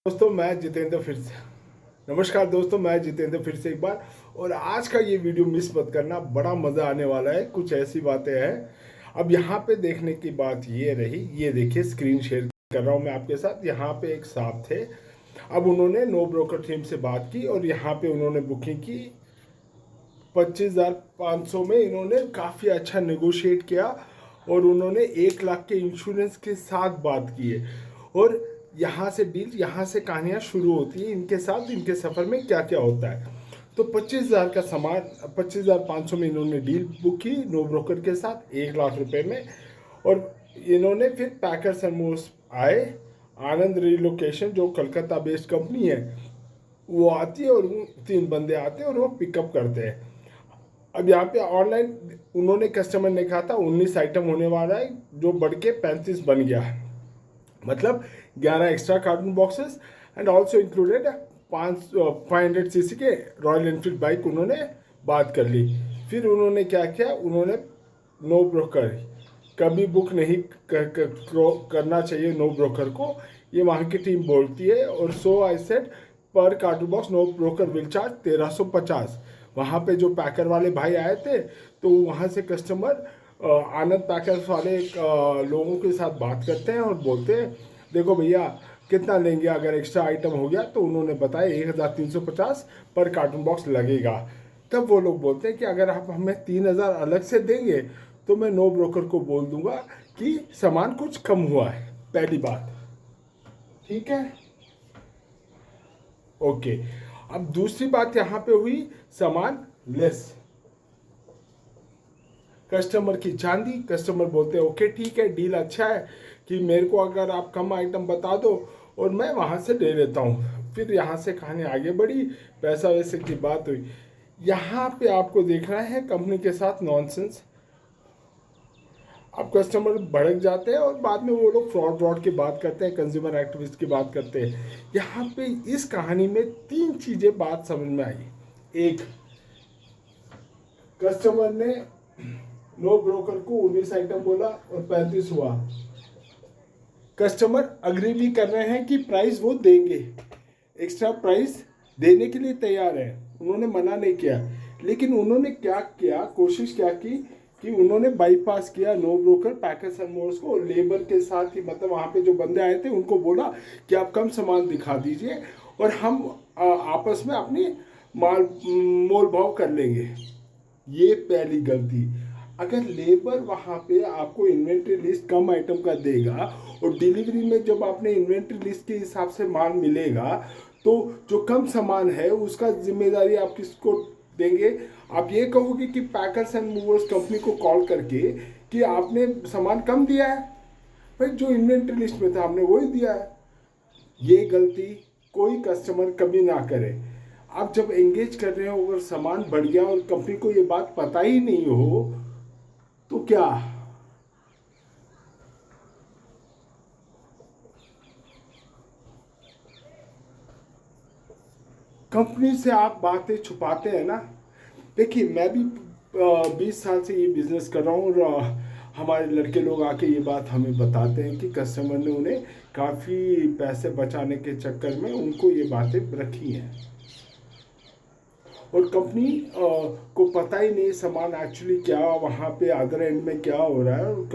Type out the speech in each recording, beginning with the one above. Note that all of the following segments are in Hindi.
दोस्तों मैं जितेंद्र फिर से नमस्कार दोस्तों, मैं जितेंद्र फिर से एक बार। और आज का ये वीडियो मिस मत करना, बड़ा मज़ा आने वाला है। कुछ ऐसी बातें हैं। अब यहाँ पे देखने की बात ये रही, ये देखिए स्क्रीन शेयर कर रहा हूँ मैं आपके साथ। यहाँ पे एक साहब थे, अब उन्होंने नो ब्रोकर टीम से बात की और यहाँ पे उन्होंने बुकिंग की 25,500 में। इन्होंने काफ़ी अच्छा नेगोशिएट किया और उन्होंने 1 लाख के इंश्योरेंस के साथ बात की है। और यहाँ से डील, यहाँ से कहानियाँ शुरू होती है इनके साथ, इनके सफ़र में क्या क्या होता है। तो 25,000 का सामान 25,500 में इन्होंने डील बुक की नो ब्रोकर के साथ 1 लाख रुपए में। और इन्होंने फिर पैकर्स एंड मूव्स आए, आनंद रिलोकेशन जो कलकत्ता बेस्ड कंपनी है वो आती है, और वो 3 बंदे आते हैं और वो पिकअप करते हैं। अब यहाँ पे ऑनलाइन उन्होंने कस्टमर ने कहा था 19 आइटम होने वाला है, जो बढ़ के 35 बन गया है। मतलब 11 extra cartoon boxes and also included 500 CC के रॉयल एनफील्ड बाइक उन्होंने बात कर ली। फिर उन्होंने क्या किया, उन्होंने नो ब्रोकर कभी बुक नहीं करना चाहिए नो ब्रोकर को, ये वहाँ की टीम बोलती है। और so I said per carton box NoBroker will charge 1350। वहाँ पे जो पैकर वाले भाई आए थे, तो वहाँ से कस्टमर आनंद पैकर्स वाले लोगों के साथ बात करते हैं और बोलते हैं देखो भैया कितना लेंगे अगर एक्स्ट्रा आइटम हो गया। तो उन्होंने बताया 1,350 पर कार्टून बॉक्स लगेगा। तब वो लोग बोलते हैं कि अगर आप हमें 3,000 अलग से देंगे तो मैं नो ब्रोकर को बोल दूंगा कि सामान कुछ कम हुआ है। पहली बात, ठीक है, ओके। अब दूसरी बात यहाँ पे हुई सामान लेस, कस्टमर की चांदी। कस्टमर बोलते हैं ओके ठीक है, डील अच्छा है कि मेरे को अगर आप कम आइटम बता दो और मैं वहाँ से ले लेता हूँ। फिर यहाँ से कहानी आगे बढ़ी, पैसा वैसे की बात हुई। यहाँ पे आपको देखना है कंपनी के साथ नॉनसेंस। अब कस्टमर भड़क जाते हैं और बाद में वो लोग फ्रॉड की बात करते हैं, कंज्यूमर एक्टिविस्ट की बात करते हैं। यहाँ पे इस कहानी में 3 चीज़ें बात समझ में आई। एक, कस्टमर ने नो ब्रोकर को 19 आइटम बोला और 35 हुआ। कस्टमर अग्री भी कर रहे हैं कि प्राइस वो देंगे, एक्स्ट्रा प्राइस देने के लिए तैयार है, उन्होंने मना नहीं किया। लेकिन उन्होंने क्या किया, कोशिश क्या की कि उन्होंने बाईपास किया NoBroker packers and movers को। लेबर के साथ ही, मतलब वहाँ पे जो बंदे आए थे उनको बोला कि आप कम सामान दिखा दीजिए और हम आपस में अपनी मोल भाव कर लेंगे। ये पहली गलती। अगर लेबर वहाँ पे आपको इन्वेंट्री लिस्ट कम आइटम का देगा और डिलीवरी में जब आपने इन्वेंट्री लिस्ट के हिसाब से माल मिलेगा, तो जो कम सामान है उसका जिम्मेदारी आप किसको देंगे? आप ये कहोगे कि पैकर्स एंड मूवर्स कंपनी को कॉल करके कि आपने सामान कम दिया है। भाई जो इन्वेंट्री लिस्ट में था हमने वही दिया है। ये गलती कोई कस्टमर कभी ना करे। आप जब एंगेज कर रहे हो, अगर सामान बढ़ गया और कंपनी को ये बात पता ही नहीं हो तो क्या? कंपनी से आप बातें छुपाते हैं ना। देखिए मैं भी 20 साल से ये बिजनेस कर रहा हूँ और हमारे लड़के लोग आके ये बात हमें बताते हैं कि कस्टमर ने उन्हें काफ़ी पैसे बचाने के चक्कर में उनको ये बातें रखी हैं और कंपनी को पता ही नहीं सामान एक्चुअली क्या वहाँ पे अदर एंड में क्या हो रहा है। और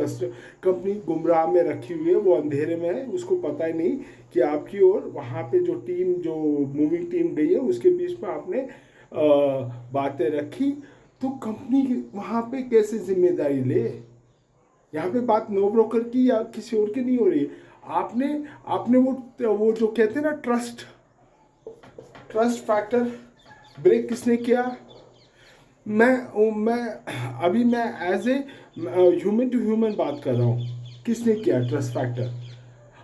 कंपनी गुमराह में रखी हुई है, वो अंधेरे में है, उसको पता ही नहीं कि आपकी और वहाँ पे जो टीम, जो मूविंग टीम गई है उसके बीच में आपने बातें रखी। तो कंपनी वहाँ पे कैसे जिम्मेदारी ले? यहाँ पे बात नो ब्रोकर की या किसी और की नहीं हो रही। आपने आपने वो जो कहते हैं ना, ट्रस्ट फैक्टर ब्रेक किसने किया? मैं अभी मैं as a human to human बात कर रहा हूँ। किसने किया ट्रस्ट फैक्टर?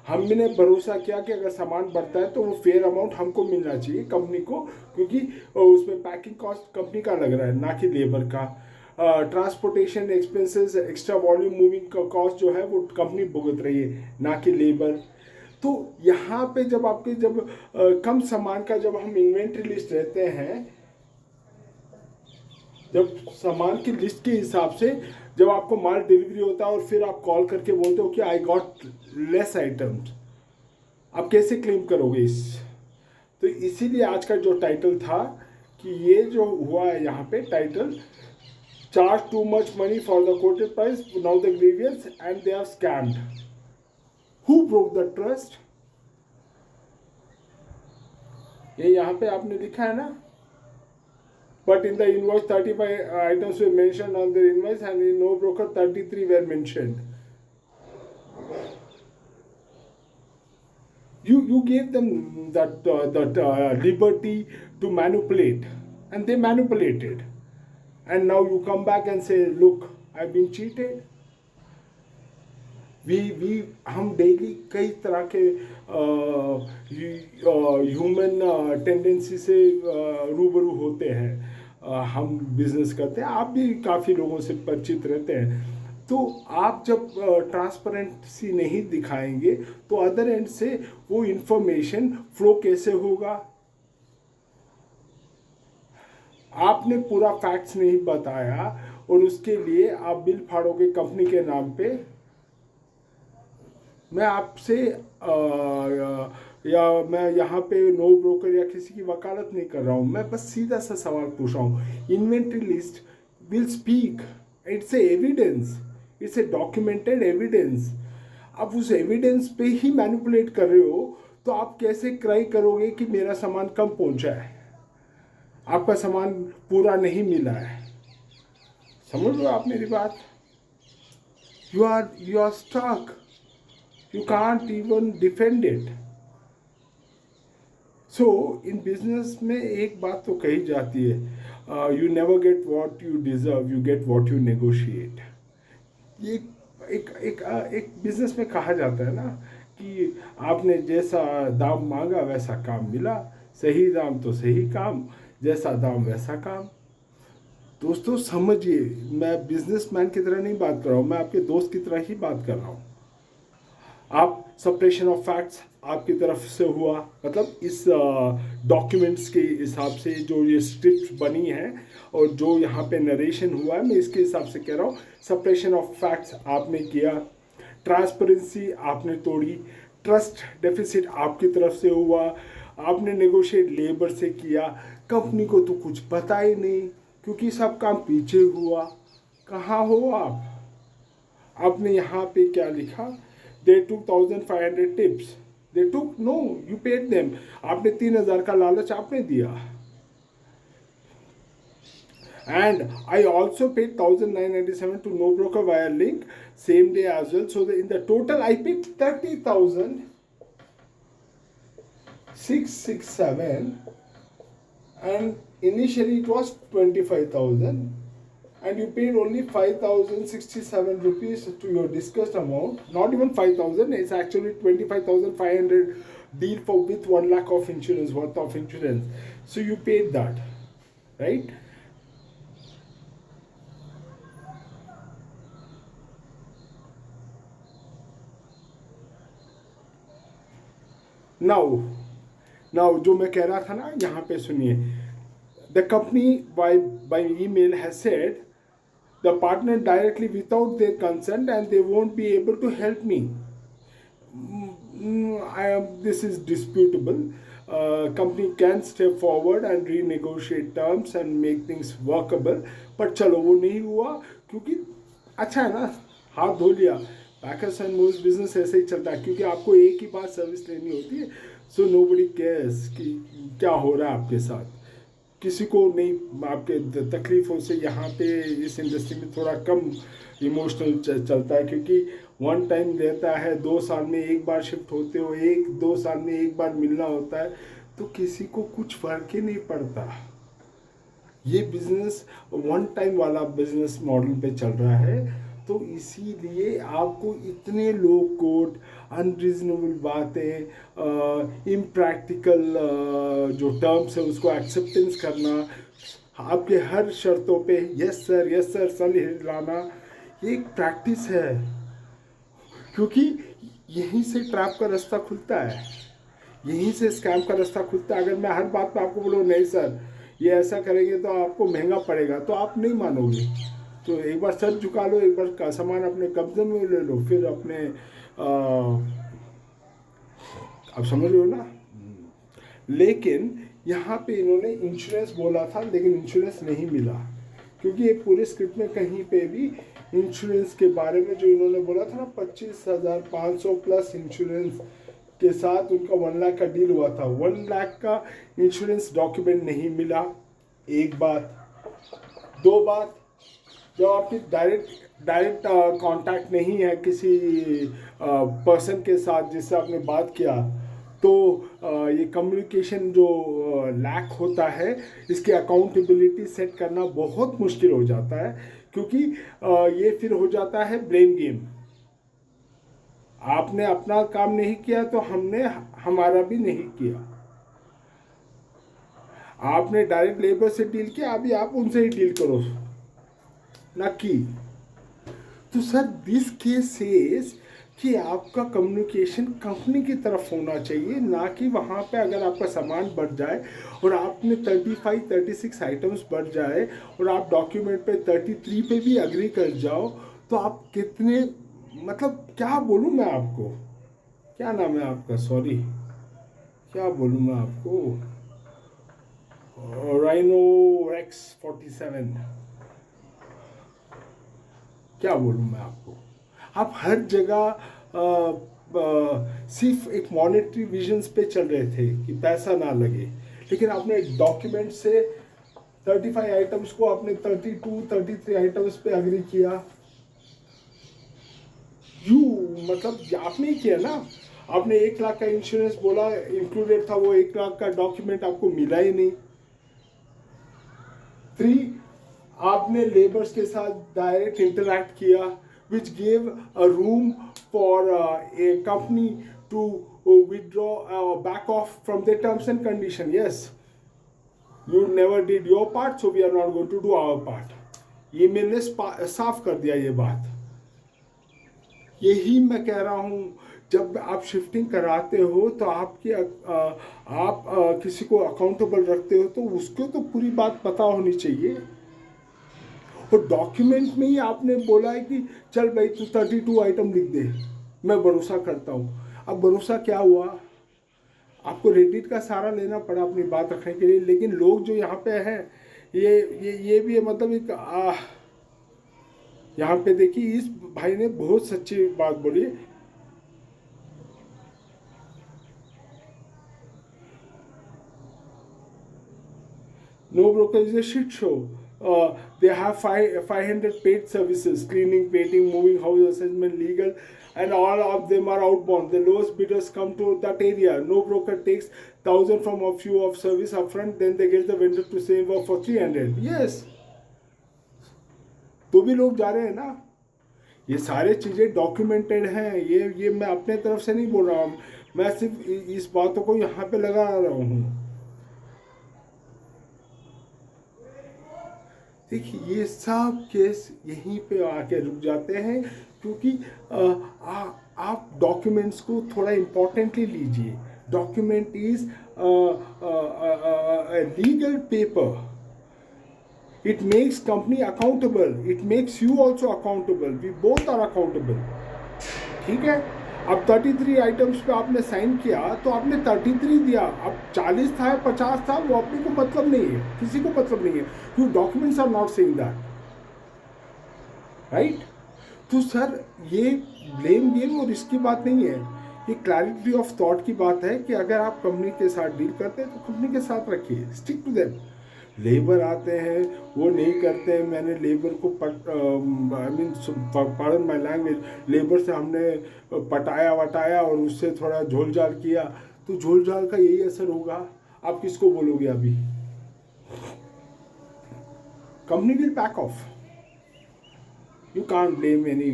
हमने भरोसा किया कि अगर सामान बढ़ता है तो वो फेयर अमाउंट हमको मिलना चाहिए कंपनी को, क्योंकि उसमें पैकिंग कॉस्ट कंपनी का लग रहा है ना कि लेबर का। Transportation expenses, extra volume moving का कॉस्ट जो है वो कंपनी भुगत रही है ना कि लेबर। तो यहाँ पे जब आपके कम सामान का जब हम इन्वेंट्री लिस्ट रहते हैं, जब सामान की लिस्ट के हिसाब से जब आपको माल डिलीवरी होता है और फिर आप कॉल करके बोलते हो कि आई गॉट लेस आइटम्स, आप कैसे क्लेम करोगे इस? तो इसीलिए आज का जो टाइटल था कि ये जो हुआ है यहाँ पे title, charge too much money for the quoted price, now the grievance and they are scammed, who broke the trust. ये यहाँ पे आपने लिखा है ना, but in the invoice 35 items were mentioned on the invoice and in no broker 33 were mentioned. You gave them that liberty to manipulate, and they manipulated, and now you come back and say, look, I've been cheated. we हम डेली कई तरह के ह्यूमन टेंडेंसी से रूबरू होते हैं। हम बिजनेस करते हैं, आप भी काफ़ी लोगों से परिचित रहते हैं। तो आप जब ट्रांसपेरेंसी नहीं दिखाएंगे तो अदर एंड से वो इंफॉर्मेशन फ्लो कैसे होगा? आपने पूरा फैक्ट्स नहीं बताया और उसके लिए आप बिल फाड़ोगे कंपनी के नाम पे। मैं आपसे या मैं यहाँ पे नो ब्रोकर या किसी की वकालत नहीं कर रहा हूँ, मैं बस सीधा सा सवाल पूछ रहा हूँ। Inventory list will speak, it's a evidence, it's a documented evidence. आप उस एविडेंस पे ही मैनिपुलेट कर रहे हो, तो आप कैसे क्राई करोगे कि मेरा सामान कम पहुँचा है, आपका सामान पूरा नहीं मिला है? समझ लो आप मेरी बात। You are stuck, you can't even defend it. So in business में एक बात तो कही जाती है, you never get what you deserve, you get what you negotiate. ये एक बिजनेस में कहा जाता है ना कि आपने जैसा दाम मांगा वैसा काम मिला, सही दाम तो सही काम, जैसा दाम वैसा काम। दोस्तों समझिए, मैं बिजनेसमैन की तरह नहीं बात कर रहा हूँ, मैं आपके दोस्त की तरह ही बात कर रहा हूँ। आप सेपरेशन ऑफ फैक्ट्स आपकी तरफ से हुआ, मतलब इस डॉक्यूमेंट्स के हिसाब से जो ये स्क्रिप्ट बनी है और जो यहाँ पे नरेशन हुआ है, मैं इसके हिसाब से कह रहा हूँ। सेपरेशन ऑफ फैक्ट्स आपने किया, ट्रांसपेरेंसी आपने तोड़ी, ट्रस्ट डेफिसिट आपकी तरफ से हुआ, आपने नेगोशिएट लेबर से किया, कंपनी को तो कुछ पता ही नहीं क्योंकि सब काम पीछे हुआ। कहाँ हो आप? आपने यहाँ पे क्या लिखा? They took 1,500 tips. They took, no, you paid them. आपने 3,000 का लालच आपने दिया. And I also paid 1,997 to no broker via link same day as well. So in the total I paid 30,667 and initially it was 25,000. And you paid only 5,067 rupees to your discussed amount. Not even 5,000, it's actually 25,500 deal for with 1 lakh of insurance, worth of insurance. So you paid that, right? Now जो मैं कह रहा था ना, यहाँ पे सुनिए। The company by email has said the partner directly without their consent and they won't be able to help me. This is disputable. Company can step forward and renegotiate terms and make things workable. पर चलो वो नहीं हुआ क्योंकि अच्छा है ना, हाथ धो लिया। पैकर्स एंड मूव्स बिजनेस ऐसे ही चलता है क्योंकि आपको एक ही बार सर्विस लेनी होती है। सो नोबडी केयर्स कि क्या हो रहा है आपके साथ, किसी को नहीं। आपके तकलीफ़ों से यहाँ पे इस इंडस्ट्री में थोड़ा कम इमोशनल चलता है क्योंकि 1 टाइम रहता है, 2 साल में एक बार शिफ्ट होते हो, 1-2 साल में एक बार मिलना होता है, तो किसी को कुछ फर्क ही नहीं पड़ता। ये बिजनेस 1 टाइम वाला बिजनेस मॉडल पे चल रहा है, तो इसीलिए आपको इतने लो कोड, अनरीजनेबल बातें, इम्प्रैक्टिकल जो टर्म्स है उसको एक्सेप्टेंस करना, आपके हर शर्तों पे यस सर सल हिलाना, ये एक प्रैक्टिस है। क्योंकि यहीं से ट्रैप का रास्ता खुलता है, यहीं से स्कैम का रास्ता खुलता है। अगर मैं हर बात पे आपको बोलूँ नहीं सर ये ऐसा करेंगे तो आपको महंगा पड़ेगा, तो आप नहीं मानोगे। तो एक बार सर झुका लो, एक बार सामान अपने कब्जे में ले लो, फिर अपने आप समझ रहे हो ना। लेकिन यहाँ पे इन्होंने इंश्योरेंस बोला था, लेकिन इंश्योरेंस नहीं मिला, क्योंकि ये पूरे स्क्रिप्ट में कहीं पे भी इंश्योरेंस के बारे में जो इन्होंने बोला था ना 25,500 प्लस इंश्योरेंस के साथ उनका 1 लाख का डील हुआ था, 1 लाख का इंश्योरेंस डॉक्यूमेंट नहीं मिला। एक बात। दो बात, जब आपकी डायरेक्ट कांटेक्ट नहीं है किसी पर्सन के साथ जिससे आपने बात किया, तो ये कम्युनिकेशन जो लैक होता है, इसकी अकाउंटेबिलिटी सेट करना बहुत मुश्किल हो जाता है, क्योंकि ये फिर हो जाता है ब्लेम गेम। आपने अपना काम नहीं किया तो हमने हमारा भी नहीं किया। आपने डायरेक्ट लेबर से डील किया, अभी आप उनसे ही डील करो ना की। तो सर दिस केस सेज कि आपका कम्युनिकेशन कंपनी की तरफ होना चाहिए, ना कि वहाँ पे अगर आपका सामान बढ़ जाए और आपने 35-36 आइटम्स बढ़ जाए और आप डॉक्यूमेंट पे 33 पे भी अग्री कर जाओ, तो आप कितने, मतलब क्या बोलूँ मैं आपको, क्या नाम है आपका, सॉरी क्या बोलूँ मैं आपको, राइनोरेक्स 47, क्या बोलूँ मैं आपको। आप हर जगह सिर्फ एक मॉनेटरी विजन्स पे चल रहे थे कि पैसा ना लगे, लेकिन आपने डॉक्यूमेंट से 35 आइटम्स को आपने 32-33 आइटम्स पे अग्री किया। मतलब आपने ही किया ना। आपने 1 लाख का इंश्योरेंस बोला इंक्लूडेड था, वो 1 लाख का डॉक्यूमेंट आपको मिला ही नहीं। 3, आपने लेबर्स के साथ डायरेक्ट इंटरैक्ट किया, which gave a room for a company to withdraw back off from their terms and condition. Yes, you never did your part, so we are not going to do our part. Email ने साफ कर दिया ये बात। यही मैं कह रहा हूँ, जब आप शिफ्टिंग कराते हो तो आपकी आप किसी को अकाउंटेबल रखते हो तो उसको तो पूरी बात पता होनी चाहिए। और डॉक्यूमेंट में ही आपने बोला है कि चल भाई तू 32 आइटम लिख दे, मैं भरोसा करता हूँ। अब भरोसा क्या हुआ, आपको रेडिट का सहारा लेना पड़ा अपनी बात रखने के लिए। लेकिन लोग जो यहाँ पे हैं ये भी है, मतलब एक यहाँ पे देखिए इस भाई ने बहुत सच्ची बात बोली। No broker is a shit show. They have 500 paid services: cleaning, painting, moving, house assessment, legal, and all of them are outbound. The lowest bidders come to that area. No broker takes 1,000 from a few of service upfront, then they get the vendor to save up for 300. Yes, तो भी लोग जा रहे हैं ना। ये सारे चीज़ें डॉक्यूमेंटेड हैं। ये मैं अपने तरफ से नहीं बोल रहा हूँ, मैं सिर्फ इस बातों को यहाँ पे लगा रहा हूँ। देखिए ये सब केस यहीं पे आके रुक जाते हैं, क्योंकि आप डॉक्यूमेंट्स को थोड़ा इम्पोर्टेंटली लीजिए। Document is legal paper. It makes company accountable. It makes you also accountable. We both are accountable. ठीक है। अब 33 आइटम्स पे आपने साइन किया तो आपने 33 दिया। अब 40 था 50 था, वो अपने को मतलब नहीं है, किसी को मतलब नहीं है, क्योंकि documents are not saying that, right. तो सर ये ब्लेम गेम और इसकी बात नहीं है, ये क्लैरिटी ऑफ थॉट की बात है कि अगर आप कंपनी के साथ डील करते हैं तो कंपनी के साथ रखिए, स्टिक टू देम। लेबर आते हैं वो नहीं करते हैं। मैंने लेबर को पार्डन माय लैंग्वेज, लेबर से हमने पटाया वटाया और उससे थोड़ा झोल झाल किया, तो झोल झाल का यही असर होगा। आप किसको बोलोगे अभी, company will back off, you can't blame any.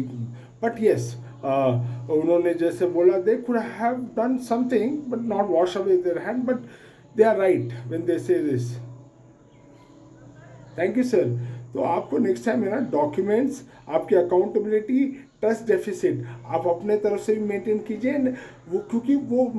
But yes, उन्होंने जैसे बोला they could have done something but not wash away their hand, but they are right when they say this. Thank you sir. तो आपको नेक्स्ट टाइम है ना, डॉक्यूमेंट्स, आपकी अकाउंटेबिलिटी, ट्रस्ट डेफिसिट आप अपने तरफ से भी मेंटेन कीजिए वो, क्योंकि वो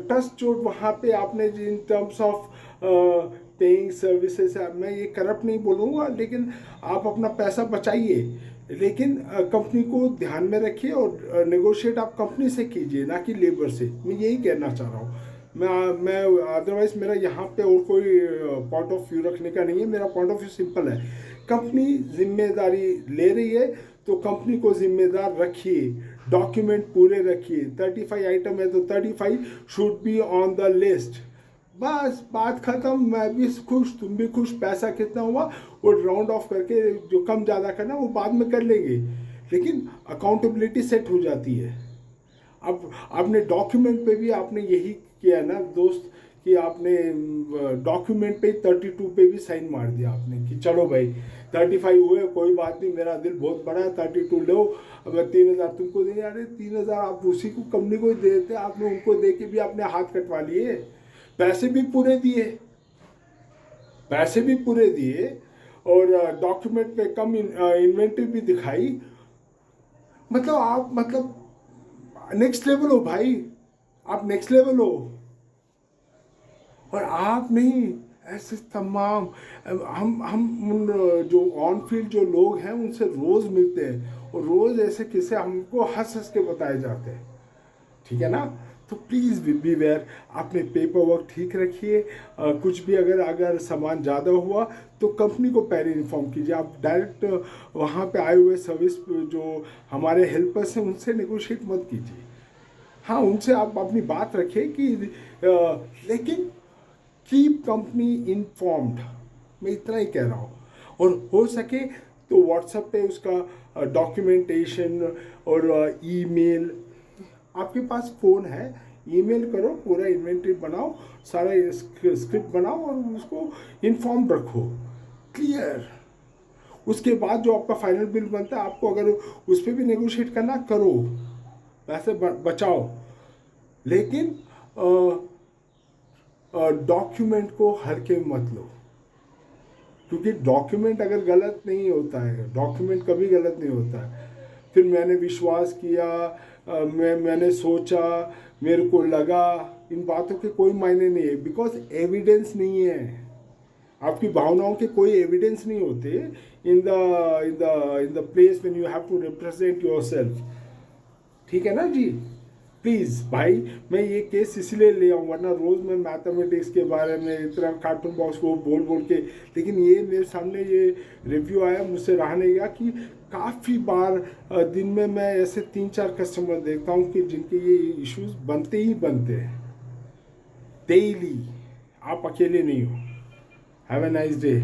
ट्रस्ट जो वहाँ पे आपने in terms of paying services, मैं ये करप्ट नहीं बोलूँगा, लेकिन आप अपना पैसा बचाइए, लेकिन कंपनी को ध्यान में रखिए और नेगोशिएट आप कंपनी से कीजिए, ना कि लेबर से। मैं यही कहना चाह रहा हूँ। मैं अदरवाइज मेरा यहाँ पे और कोई पॉइंट ऑफ व्यू रखने का नहीं है। मेरा पॉइंट ऑफ व्यू सिंपल है, कंपनी जिम्मेदारी ले रही है तो कंपनी को जिम्मेदार रखिए, डॉक्यूमेंट पूरे रखिए। 35 आइटम है तो 35 should be on the list. बस बात खत्म, मैं भी खुश, तुम भी खुश। पैसा कितना हुआ वो राउंड ऑफ करके जो कम ज़्यादा करना वो बाद में कर लेंगे, लेकिन अकाउंटेबिलिटी सेट हो जाती है। अब आपने डॉक्यूमेंट पे भी आपने यही किया ना दोस्त, कि आपने डॉक्यूमेंट पे 32 पे भी साइन मार दिया आपने कि चलो भाई 35 हुए, कोई बात नहीं, मेरा दिल बहुत बड़ा है, 32 लो, अब 3,000 तुमको दे। अरे 3,000 आप उसी को कंपनी को ही दे देते, आपने उनको दे के भी अपने हाथ कटवा लिए, पैसे भी पूरे दिए, पैसे भी पूरे दिए और डॉक्यूमेंट पे कम इन्वेंट्री भी दिखाई। मतलब आप मतलब नेक्स्ट लेवल हो भाई, आप नेक्स्ट लेवल हो। और आप नहीं, ऐसे तमाम हम उन जो ऑन फील्ड जो लोग हैं उनसे रोज़ मिलते हैं और रोज़ ऐसे किस्से हमको हंस हंस के बताए जाते हैं, ठीक है ना। तो प्लीज़ बी वेयर, अपने पेपर वर्क ठीक रखिए। कुछ भी अगर अगर सामान ज़्यादा हुआ तो कंपनी को पहले इन्फॉर्म कीजिए। आप डायरेक्ट वहाँ पे आए हुए सर्विस जो हमारे हेल्पर्स हैं उनसे नेगोशिएट मत कीजिए। हाँ, उनसे आप अपनी बात रखें कि लेकिन कीप कंपनी इन्फॉर्म्ड, मैं इतना ही कह रहा हूँ। और हो सके तो व्हाट्सएप पे उसका डॉक्यूमेंटेशन और ईमेल, आपके पास फ़ोन है, ईमेल करो, पूरा इन्वेंट्री बनाओ, सारा स्क्रिप्ट बनाओ और उसको इन्फॉर्म रखो, क्लियर। उसके बाद जो आपका फाइनल बिल बनता है, आपको अगर उस पर भी नेगोशिएट करना करो, पैसे बचाओ, लेकिन डॉक्यूमेंट को हल्के में मत लो। क्योंकि डॉक्यूमेंट अगर गलत नहीं होता है, डॉक्यूमेंट कभी गलत नहीं होता है। फिर मैंने विश्वास किया, मैंने सोचा, मेरे को लगा, इन बातों के कोई मायने नहीं है, बिकॉज एविडेंस नहीं है। आपकी भावनाओं के कोई एविडेंस नहीं होते in the place when you have to represent yourself, ठीक है ना जी। प्लीज़ भाई, मैं ये केस इसलिए ले आऊँ, वरना रोज़ मैं मैथमेटिक्स के बारे में इतना कार्टून बॉक्स को बोल बोल के, लेकिन ये मेरे सामने ये रिव्यू आया, मुझसे रहा नहीं गया कि काफ़ी बार दिन में मैं ऐसे 3-4 कस्टमर देखता हूँ कि जिनके ये इश्यूज बनते ही बनते हैं डेली। आप अकेले नहीं हो। Have a nice day.